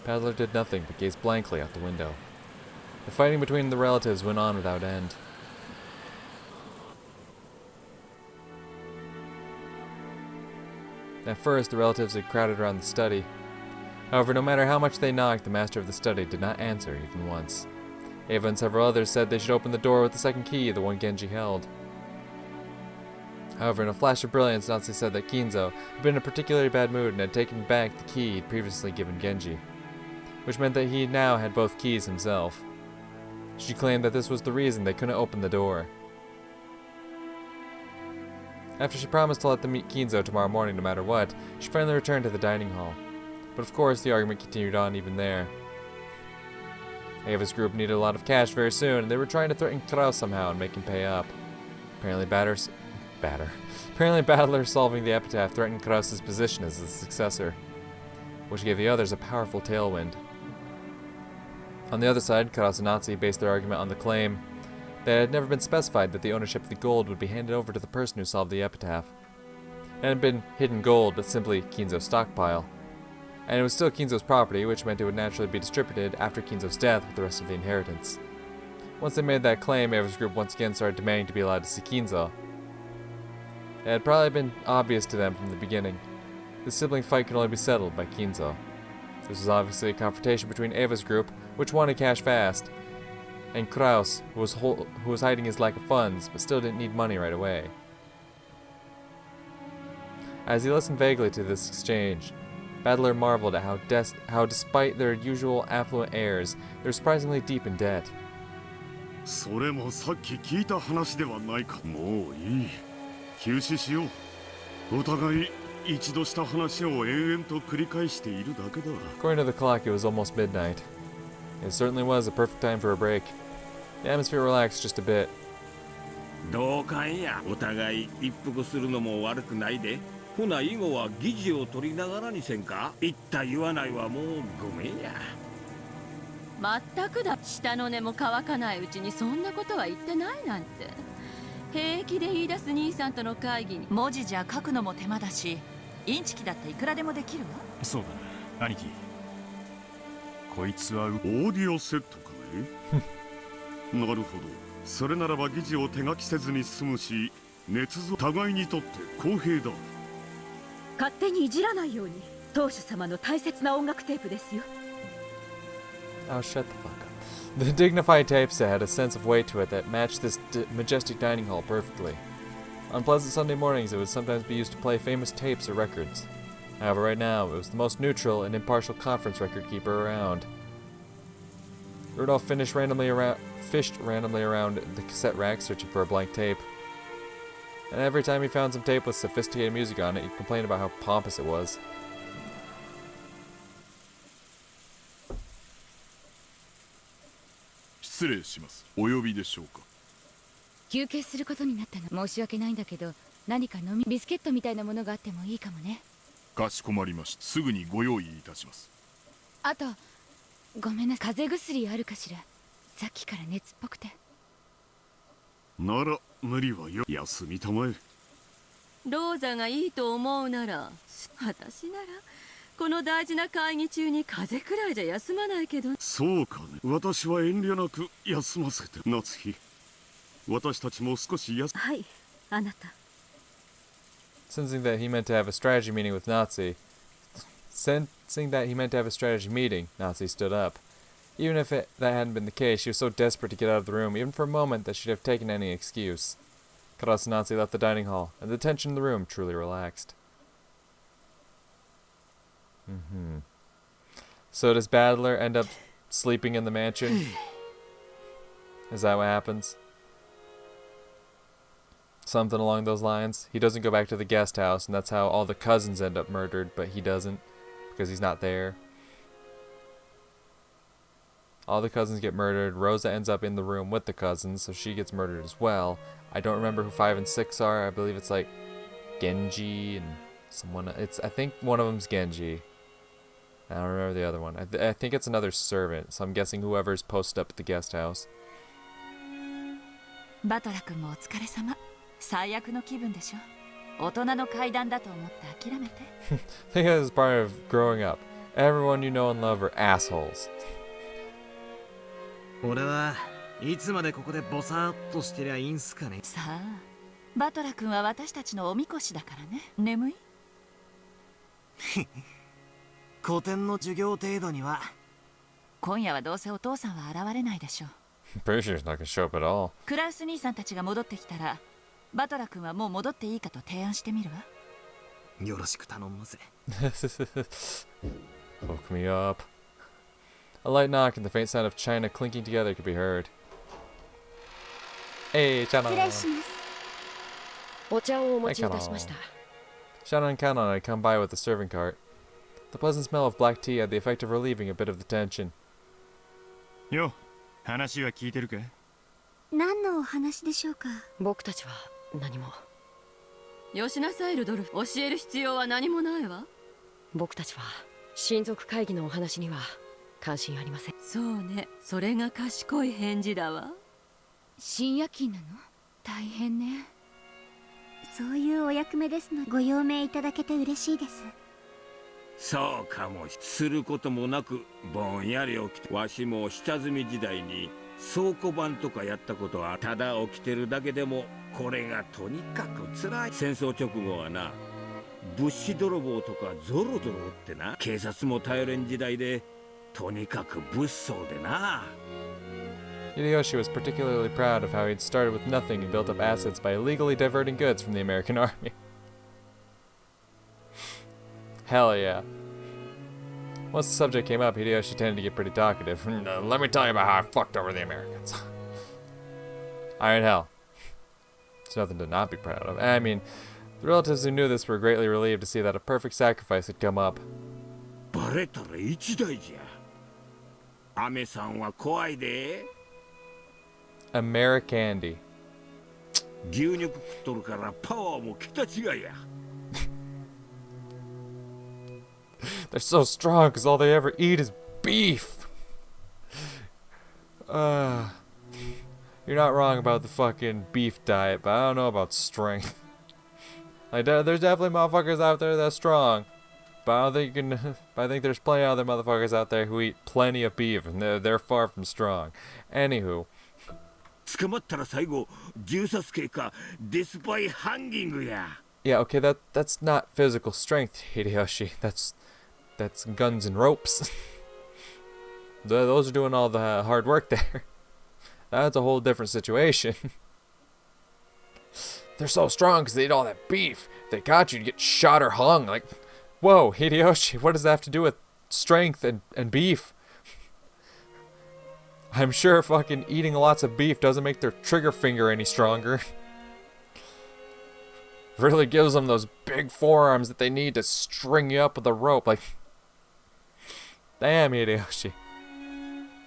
Battler did nothing but gaze blankly out the window. The fighting between the relatives went on without end. At first, the relatives had crowded around the study. However, no matter how much they knocked, the master of the study did not answer even once. Eva and several others said they should open the door with the second key, the one Genji held. However, in a flash of brilliance, Natsu said that Kinzo had been in a particularly bad mood and had taken back the key he'd previously given Genji, which meant that he now had both keys himself. She claimed that this was the reason they couldn't open the door. After she promised to let them meet Kinzo tomorrow morning no matter what, she finally returned to the dining hall. But of course, the argument continued on even there. Ava's group needed a lot of cash very soon, and they were trying to threaten Krauss somehow and make him pay up. Apparently Battler solving the epitaph threatened Krauss's position as the successor, which gave the others a powerful tailwind. On the other side, Krauss and Natsu based their argument on the claim that it had never been specified that the ownership of the gold would be handed over to the person who solved the epitaph. It hadn't been hidden gold, but simply Kinzo's stockpile. And it was still Kinzo's property, which meant it would naturally be distributed after Kinzo's death with the rest of the inheritance. Once they made that claim, Ava's group once again started demanding to be allowed to see Kinzo. It had probably been obvious to them from the beginning. The sibling fight could only be settled by Kinzo. This was obviously a confrontation between Ava's group, which wanted cash fast, and Krauss, who was hiding his lack of funds, but still didn't need money right away. As he listened vaguely to this exchange, Battler marveled at how despite their usual affluent airs, they were surprisingly deep in debt. それもさっき聞いた話ではないか。もういい。休止しよう。お互い一度した話を延々と繰り返しているだけだ。According to the clock, it was almost midnight. It certainly was a perfect time for a break. The atmosphere relaxed just a bit. 同感や。お互い一服するのも悪くないで。ほな以後は議事を取りながらにせんか。言った言わないはもうごめんや。まったくだ。下の根も乾かないうちにそんなことは言ってないなんて。平気で言い出す兄さんとの会議に。文字じゃ書くのも手間だし、インチキだっていくらでもできるわ。そうだね、兄貴。こいつはオーディオセットかいなるほど。それならば議事を手書きせずに済むし、捏造互いにとって公平だ。勝手にいじらないように。当主様の大切な音楽テープですよ。Oh, shut the fuck up. The dignified typeset had a sense of weight to it that matched this majestic dining hall perfectly. On pleasant Sunday mornings, it would sometimes be used to play famous tapes or records. However, right now, it was the most neutral and impartial conference record keeper around. Rudolph fished randomly around the cassette rack searching for a blank tape. And every time he found some tape with sophisticated music on it, he'd complain about how pompous it was. 失礼します。お呼びでしょうか。休憩することになったの。申し訳ないんだけど、何か飲みビスケットみたいなものがあってもいいかもね。かしこまりました。すぐにご用意いたします。あと、ごめんなさい。風邪薬あるかしら。さっきから熱っぽくて。なら無理はよ。休みたまえ。ローザがいいと思うなら、私ならこの大事な会議中に風邪くらいじゃ休まないけど。そうかね。私は遠慮なく休ませて。夏日。私たちも少しはい、あなた。Sensing that he meant to have a strategy meeting with Nazi, Nazi stood up. Even if that hadn't been the case, she was so desperate to get out of the room, even for a moment, that she'd have taken any excuse. Krauss and Nazi left the dining hall, and the tension in the room truly relaxed. So does Battler end up sleeping in the mansion? Is that what happens? Something along those lines. He doesn't go back to the guest house, and that's how all the cousins end up murdered, but he doesn't, because he's not there. All the cousins get murdered. Rosa ends up in the room with the cousins, so she gets murdered as well. I don't remember who 5 and 6 are. I believe it's like Genji and someone. I think one of them's Genji. I don't remember the other one. I think it's another servant, so I'm guessing whoever's posted up at the guest house. バトラ君もお疲れ様。最悪の気分でしょ。大人の階段だと思って諦めて。I think that was part of growing up. Everyone you know and love are assholes. 俺はいつまでここでボサーっとしてりゃいいんすかね。さあ、バトラ君は私たちのおみこしだからね。眠い？古典の授業程度には。今夜はどうせお父さんは現れないでしょう。I'm pretty sure he's not gonna show up at all. クラウス兄さんたちが戻ってきたら、バトラ君はもう戻っていいかと提案してみるわ。よろしく頼むぜ。Woke me up. A light knock and the faint sound of china clinking together could be heard. Hey, Chana. 失礼します。お茶をお持ちいたしました。Chana and Kanon had come by with the serving cart. The pleasant smell of black tea had the effect of relieving a bit of the tension. よ、話は聞いてるか？何のお話でしょうか？僕たちは何も。よしなさいルドルフ。教える必要は何もないわ。僕たちは親族会議のお話には関心ありません。そうね、それが賢い返事だわ。深夜勤なの？大変ね。そういうお役目ですのでご用命いただけて嬉しいです。そうかもすることもなくぼんやり起きて、わしも下積み時代に倉庫番とかやったことはただ起きてるだけでもこれがとにかく辛い。戦争直後はな、物資泥棒とかゾロゾロってな、警察も頼れん時代でとにかく物騒でな。Hideyoshi was particularly proud of how he'd started with nothing and built up assets by illegally diverting goods from the American army. Hell yeah. Once the subject came up, Hideyoshi tended to get pretty talkative. Let me tell you about how I fucked over the Americans. Iron hell. It's nothing to not be proud of. I mean, the relatives who knew this were greatly relieved to see that a perfect sacrifice had come up. バレたら一大事や。アメさんは怖いで。Americandy. 牛肉食っとるからパワーも桁違いや。They're so strong because all they ever eat is beef. You're not wrong about the fucking beef diet, but I don't know about strength. Like, there's definitely motherfuckers out there that's strong, but I don't think you can. But I think there's plenty of other motherfuckers out there who eat plenty of beef, and they're far from strong. Anywho. 捕まったら最後銃殺刑かデスパイハンギングや。Yeah, okay, that's not physical strength, Hideyoshi. That's guns and ropes. Those are doing all the hard work there. That's a whole different situation. They're so strong because they eat all that beef. If they got you, you'd get shot or hung. Like, whoa, Hideyoshi, what does that have to do with strength and beef? I'm sure fucking eating lots of beef doesn't make their trigger finger any stronger. Really gives them those big forearms that they need to string you up with a rope. Like, damn, Hideyoshi.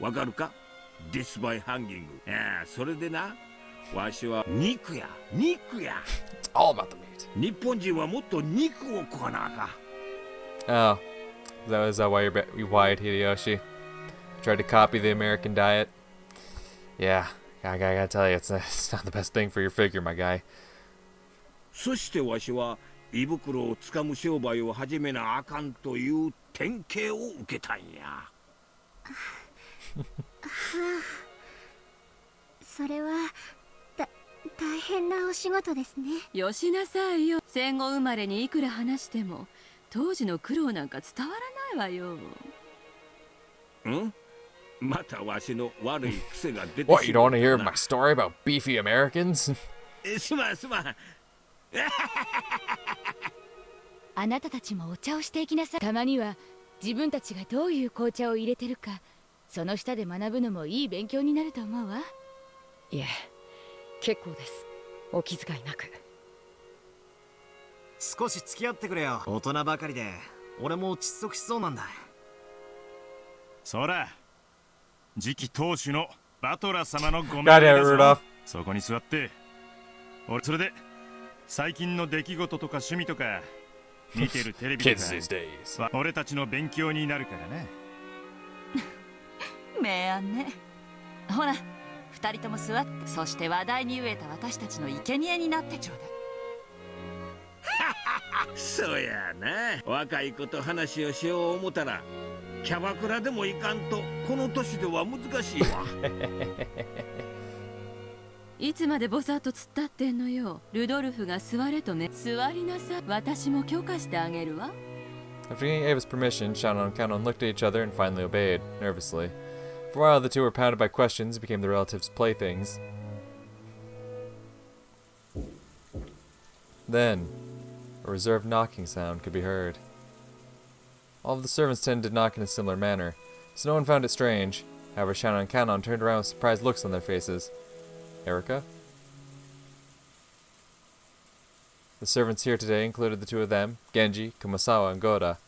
わかるか？ディスバイハンギング。それでな、わしは肉や。It's all about the meat. 日本人はもっと肉を食わなあかん。Oh, is that why you wired Hideyoshi? Tried to copy the American diet? Yeah, I gotta tell you, it's not the best thing for your figure, my guy. そしてわしは胃袋をつかむ商売を始めなあかんという典型を受けたんや。それは大変なお仕事ですね。よしなさいよ。戦後生まれにいくら話しても当時の苦労なんか伝わらないわよ。ん？またわしの悪い癖が出てしまった。What, you don't want to hear my story about beefy Americans? すまん。あなたたちもお茶をしていきなさい。たまには自分たちがどういう紅茶を入れてるか、その下で学ぶのもいい勉強になると思うわ。いえ、結構です。お気遣いなく。少し付き合ってくれよ。大人ばかりで俺も窒息しそうなんだ。そら、次期当主のバトラ様のご命 Got 令 it, だ Rudolph. ぞ。そこに座って。俺それで最近の出来事とか趣味とか見てるテレビと Kids these days. か俺たちの勉強になるからな。明暗ね。ほら、二人とも座って、そして話題に飢えた私たちの生贄になってちょうだい。そうやな。若い子と話をしよう思たらキャバクラでも行かんとこの年では難しいわ。いつまでボサッと突っ立ってんのよ。ルドルフが座れと座りなさい。私も許可してあげるわ。After getting Ava's permission, Shannon and Canon looked at each other and finally obeyed, nervously. For a while, the two were pounded by questions and became the relatives' playthings. Then, a reserved knocking sound could be heard. All of the servants tended to knock in a similar manner, so no one found it strange. However, Shannon and Canon turned around with surprised looks on their faces. Erica? The servants here today included the two of them, Genji, Kumasawa, and Goda.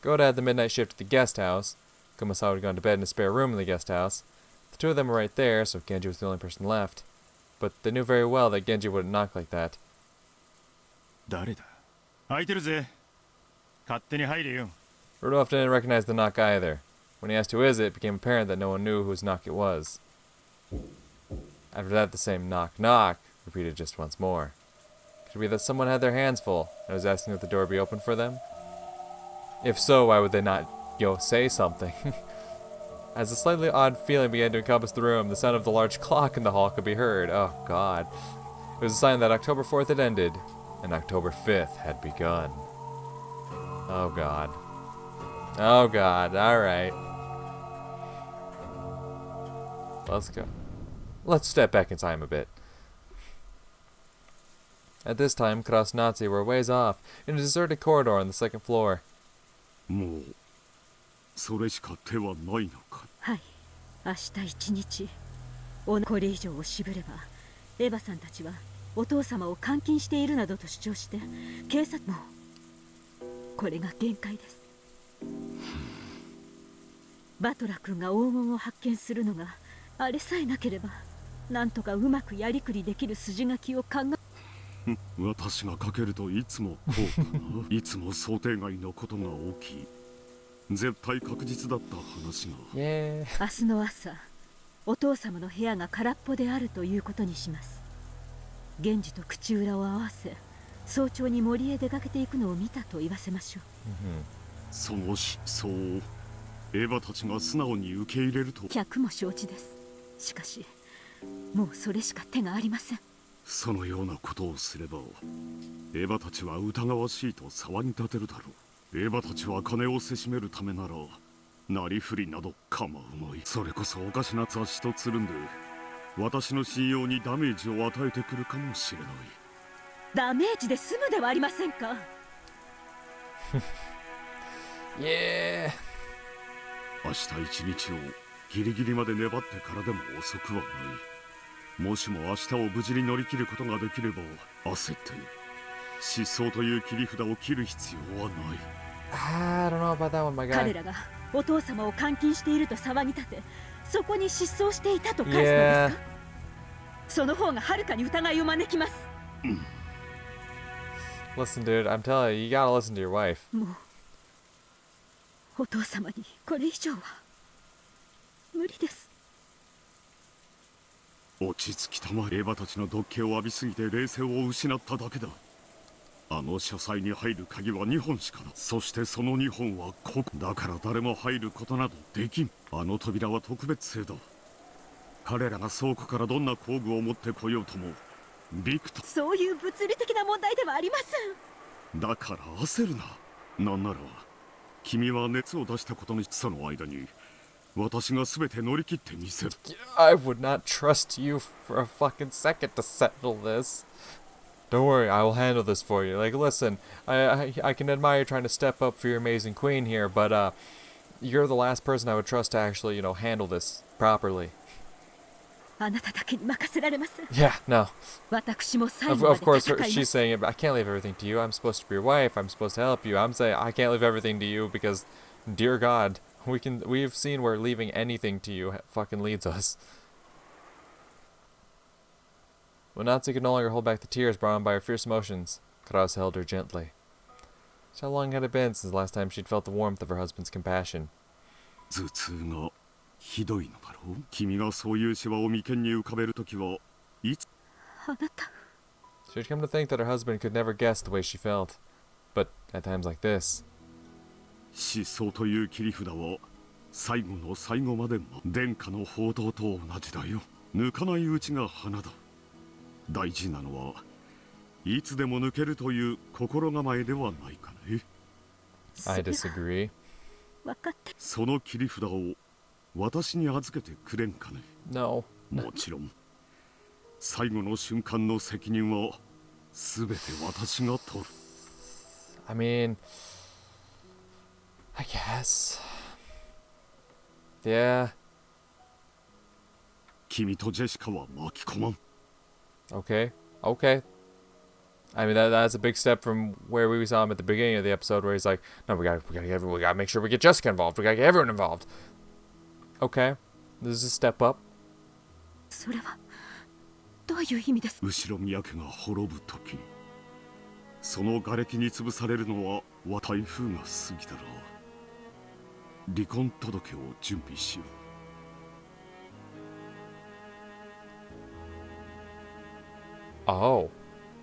Goda had the midnight shift at the guest house. Kumasawa had gone to bed in a spare room in the guest house. The two of them were right there, so Genji was the only person left. But they knew very well that Genji wouldn't knock like that. 誰だ？開いてるぜ。勝手に入れよ。Rudolph didn't recognize the knock either. When he asked who is it, it became apparent that no one knew whose knock it was. After that, the same knock, knock, repeated just once more. Could it be that someone had their hands full and was asking that the door be opened for them? If so, why would they not, say something? As a slightly odd feeling began to encompass the room, the sound of the large clock in the hall could be heard. Oh, God. It was a sign that October 4th had ended, and October 5th had begun. Oh, God. Oh, God. Alright. Let's go. Let's step back in time a bit. At this time, Krauss and Nazi were a ways off, in a deserted corridor on the second floor. もうそれしか手はないのか。はい、明日一日これ以上を渋ればエヴァさんたちはお父様を監禁しているなどと主張して警察もこれが限界です。バトラ君が黄金を発見するのがあれさえなければなんとかうまくやりくりできる筋書きを考え。私がかけるといつもこうだな。いつも想定外のことが起き絶対確実だった話が。明日の朝お父様の部屋が空っぽであるということにします。源氏と口裏を合わせ早朝に森へ出かけていくのを見たと言わせましょう。その思想をエヴァたちが素直に受け入れると。客も承知です。しかしもうそれしか手がありません。そのようなことをすればエヴァたちは疑わしいと騒ぎ立てるだろう。エヴァたちは金をせしめるためならなりふりなど構うまい。それこそおかしな雑誌とつるんで私の信用にダメージを与えてくるかもしれない。ダメージで済むではありませんか。明日一日をギリギリまで粘ってからでも遅くはない。もしも明日を無事に乗り切ることができれば焦って失踪という切り札を切る必要はない。I don't know about that one, my guy. 彼らがお父様を監禁していると騒ぎ立てそこに失踪していたと返すのですか。その方がはるかに疑いを招きます。Listen, dude, I'm telling you, you gotta listen to your wife. もうお父様にこれ以上は無理です。落ち着きたまエヴァたちの毒気を浴びすぎて冷静を失っただけだ。あの書斎に入る鍵は2本しかだ。そしてその2本はここだから誰も入ることなどできん。あの扉は特別性だ。彼らが倉庫からどんな工具を持ってこようともビクト。そういう物理的な問題ではありません。だから焦るな。なんなら君は熱を出したことにその間に私が全て乗り切ってみせる。I would not trust you for a fucking second to settle this. Don't worry, I will handle this for you. Like, listen, I can admire you trying to step up for your amazing queen here, but you're the last person I would trust to actually, handle this properly. あなただけに任せられません。 Yeah, no. 私も最後まで Of course, 戦います。 she's saying it, but I can't leave everything to you. I'm supposed to be your wife. I'm supposed to help you. I'm saying I can't leave everything to you because, dear God, we've seen where leaving anything to you fucking leads us. When Natsu could no longer hold back the tears brought on by her fierce emotions, Krauss held her gently. How long had it been since the last time she'd felt the warmth of her husband's compassion? 頭痛がひどいのだろう。君がそういうシワを眉間に浮かべるときはいつ。あなた。 She had come to think that her husband could never guess the way she felt. at times like this. 失踪という切り札は最後の最後まで殿下の報道と同じだよ。抜かないうちが花だ。大事なのはいつでも抜けるという心構えではないかね。 I disagree. 分かって。その切り札を私に預けてくれんかね。 No. もちろん最後の瞬間の責任は全て私が取る。 I mean, I guess. Yeah. 君とジェシカは巻き込まん。 Okay. Okay. I mean that's a big step from where we saw him at the beginning of the episode, where he's like, "No, we gotta make sure we get Jessica involved. We gotta get everyone involved." Okay, this is a step up. それはどういう意味です？後ろ宮家が滅ぶ時、その瓦礫に潰されるのは台風が過ぎたら離婚届を準備しよう。 Oh.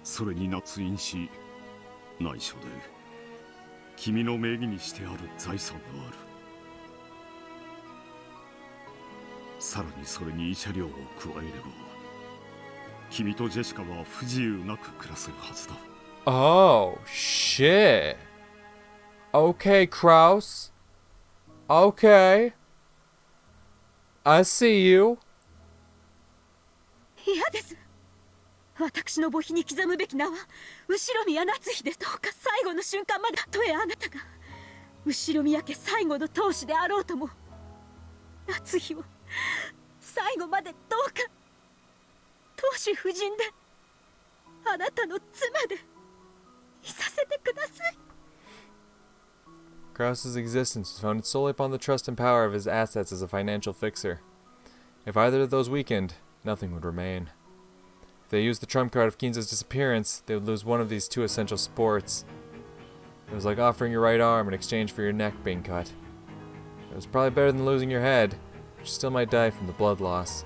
それに捺印し、内緒で君の名義にしてある財産がある。さらにそれに慰謝料を加えれば、君とジェシカは不自由なく暮らせるはずだ。 Oh shit. Okay, Krauss. Okay. I see you. 嫌です。私の墓碑に刻むべき名は後宮夏日で、どうか最後の瞬間まで。たとえあなたが後宮家最後の当主であろうとも、夏日を最後までどうか当主夫人であなたの妻でいさせてください。 Krauss's existence was founded solely upon the trust and power of his assets as a financial fixer. If either of those weakened, nothing would remain. If they used the trump card of Kinza's disappearance, they would lose one of these two essential supports. It was like offering your right arm in exchange for your neck being cut. It was probably better than losing your head, but you still might die from the blood loss.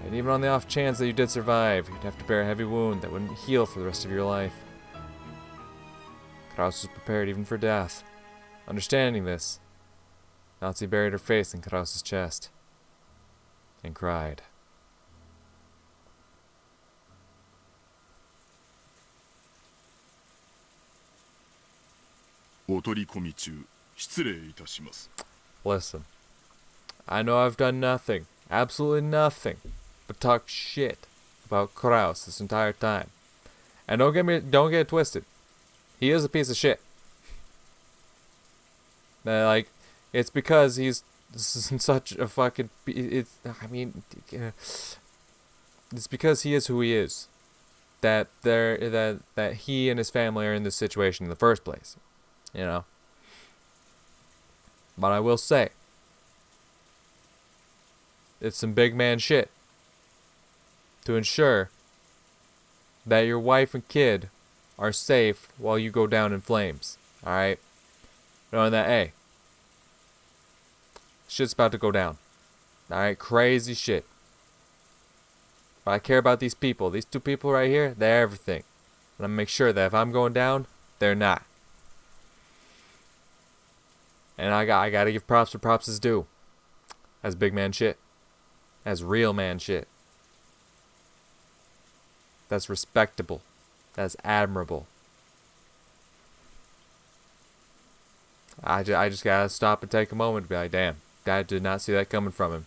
And even on the off chance that you did survive, you'd have to bear a heavy wound that wouldn't heal for the rest of your life. Krauss was prepared even for death. Understanding this, Nazi buried her face in Krauss's chest and cried. お取り込み中、失礼いたします。 Listen, I know I've done nothing, absolutely nothing, but talk shit about Krauss this entire time. And don't get it twisted. He is a piece of shit. Like, it's because he's such a fucking. It's because he is who he is. That he and his family are in this situation in the first place. You know. But I will say, it's some big man shit to ensure that your wife and kid are safe while you go down in flames. Alright? Knowing that, hey, shit's about to go down. Alright? Crazy shit. But I care about these people. These two people right here, they're everything. And I'm gonna make sure that if I'm going down, they're not. And I gotta give props where props is due. As big man shit. As real man shit. That's respectable. That's admirable. I just gotta stop and take a moment to be like, damn, I did not see that coming from him.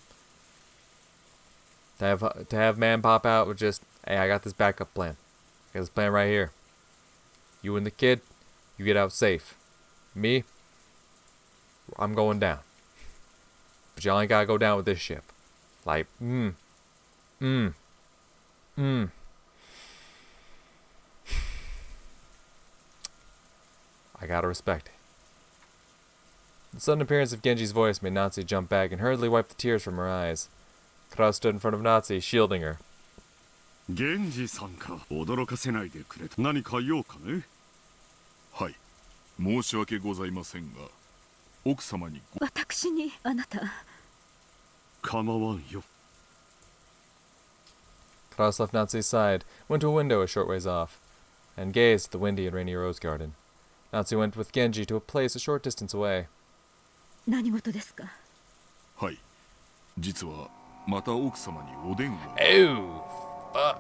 To have man pop out with just, hey, I got this backup plan. I got this plan right here. You and the kid, you get out safe. Me, I'm going down. But y'all ain't gotta go down with this ship. Like, I gotta respect it. The sudden appearance of Genji's voice made Natsu jump back and hurriedly wipe the tears from her eyes. Krauss stood in front of Natsu, shielding her. Genji さんか、驚かせないでくれと。何か用かね。はい、申し訳ございませんが、奥様に私にあなた。構わんよ。Krauss left Natsu's side, went to a window a short ways off, and gazed at the windy and rainy rose garden. Natsu went with Genji to a place a short distance away. 何事ですか？はい、実はまた奥様にお電話。 Oh, fuck.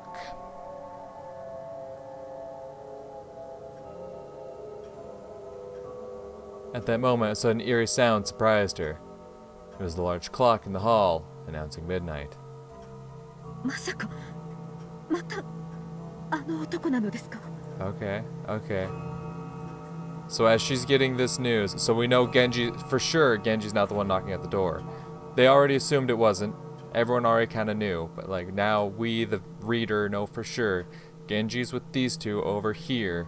At that moment, a sudden eerie sound surprised her. It was the large clock in the hall, announcing midnight. まさかまたあの男なのですか？ Okay, okay. So as she's getting this news, so we know Genji, for sure Genji's not the one knocking at the door. They already assumed it wasn't. Everyone already kind of knew, but like now we, the reader, know for sure. Genji's with these two over here.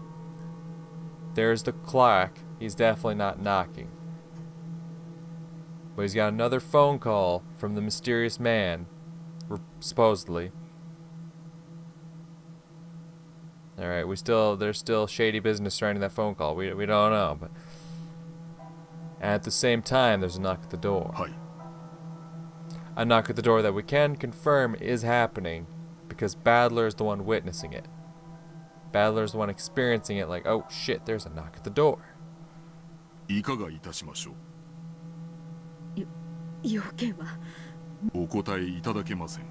There's the clock. He's definitely not knocking. But he's got another phone call from the mysterious man, supposedly. Alright, there's still shady business surrounding that phone call. We don't know, but at the same time, there's a knock at the door. はい、 A knock at the door that we can confirm is happening because Badler is the one witnessing it. Badler is the one experiencing it like, oh shit, there's a knock at the door. いかがいたしましょう。要件は？お答えいただけません。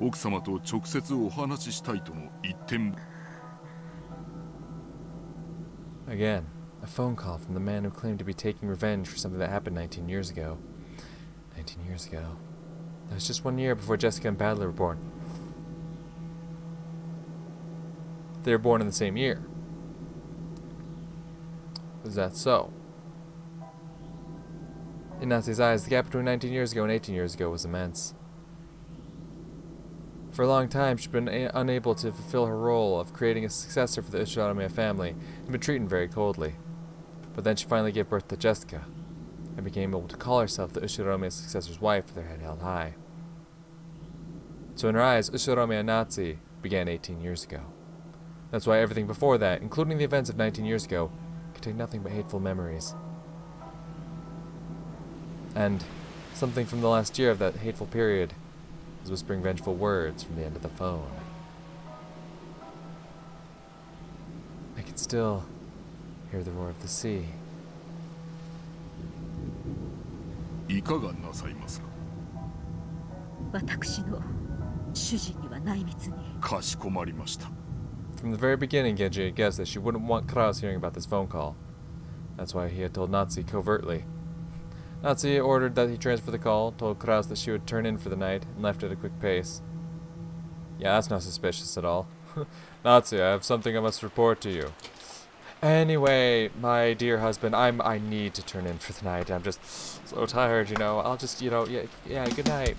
奥様と直接お話ししたいとの一点。 Again, a phone call from the man who claimed to be taking revenge for something that happened 19 years ago. 19 years ago. That was just 1 year before Jessica and Badler were born. They were born in the same year. Is that so? In Natsu's eyes, the gap between 19 years ago and 18 years ago was immense. For a long time, she'd been unable to fulfill her role of creating a successor for the Ushiramiya family and been treated very coldly. But then she finally gave birth to Jessica and became able to call herself the Ushiramiya successor's wife with her head held high. So in her eyes, Ushiramiya Natsu began 18 years ago. That's why everything before that, including the events of 19 years ago, contained nothing but hateful memories. And something from the last year of that hateful period was whispering vengeful words from the end of the phone. I can still hear the roar of the sea. いかがなさいますか。私の主人には内密に。かしこまりました。 From the very beginning, Genji had guessed that she wouldn't want Krauss hearing about this phone call. That's why he had told Natsu covertly. Natsu ordered that he transfer the call, told Krauss that she would turn in for the night, and left at a quick pace. Yeah, that's not suspicious at all. Natsu, I have something I must report to you. Anyway, my dear husband, I need to turn in for the night. I'm just so tired, you know. I'll just, yeah, good night.